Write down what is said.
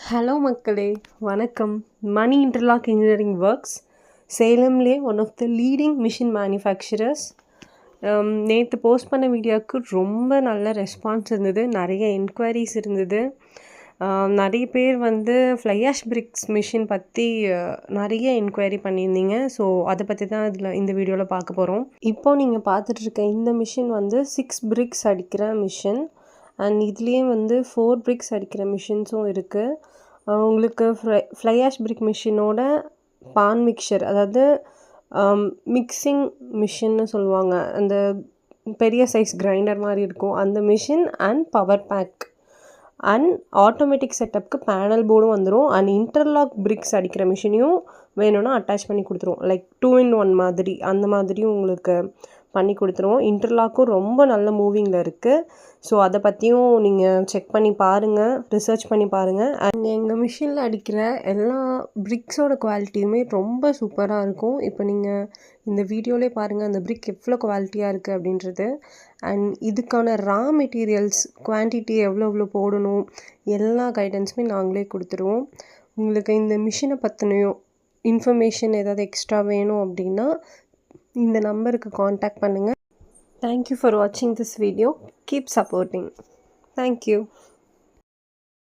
Hello மக்களே, வணக்கம். Mani interlock engineering works சேலம்லே one of the leading machine manufacturers. நேற்று போஸ்ட் பண்ண வீடியோவுக்கு ரொம்ப நல்ல ரெஸ்பான்ஸ் இருந்தது, நிறைய என்கொயரிஸ் இருந்தது. நிறைய பேர் ஃப்ளை ஆஷ் பிரிக்ஸ் மிஷின் பற்றி நிறைய என்கொயரி பண்ணியிருந்தீங்க. ஸோ அதை பற்றி தான் இந்த வீடியோவில் பார்க்க போகிறோம். இப்போது நீங்கள் பார்த்துட்ருக்க இந்த மிஷின் 6 பிரிக்ஸ் அடிக்கிற மிஷின் அண்ட் இதுலேயே 4 பிரிக்ஸ் அடிக்கிற மிஷின்ஸும் இருக்குது. உங்களுக்கு ஃப்ளை ஆஷ் பிரிக் மிஷினோட பான் மிக்சர், அதாவது மிக்சிங் மிஷின்னு சொல்லுவாங்க, அந்த பெரிய சைஸ் கிரைண்டர் மாதிரி இருக்கும் அந்த machine and power pack and automatic செட்டப்புக்கு பேனல் போர்டும் வந்துடும். அண்ட் இன்டர்லாக் பிரிக்ஸ் அடிக்கிற மிஷினையும் வேணும்னா அட்டாச் பண்ணி கொடுத்துருவோம். லைக் 2-in-1 மாதிரி, அந்த மாதிரியும் உங்களுக்கு பண்ணி கொடுத்துருவோம். இன்டர்லாக்கும் ரொம்ப நல்ல மூவிங்கில் இருக்குது. ஸோ அதை பற்றியும் நீங்கள் செக் பண்ணி பாருங்கள், ரிசர்ச் பண்ணி பாருங்கள். அண்ட் எங்கள் மிஷினில் அடிக்கிற எல்லா பிரிக்ஸோட குவாலிட்டியுமே ரொம்ப சூப்பராக இருக்கும். இப்போ நீங்கள் இந்த வீடியோவிலே பாருங்கள் அந்த பிரிக் எவ்வளோ குவாலிட்டியாக இருக்குது அப்படின்றது. அண்ட் இதுக்கான ரா மெட்டீரியல்ஸ் குவான்டிட்டி எவ்வளோ போடணும் எல்லா கைடன்ஸுமே நாங்களே கொடுத்துருவோம். உங்களுக்கு இந்த மிஷினை பற்றினையும் இன்ஃபர்மேஷன் ஏதாவது எக்ஸ்ட்ரா வேணும் அப்படின்னா இந்த நம்பருக்கு காண்டாக்ட் பண்ணுங்கள். Thank you for watching this video. Keep supporting. Thank you.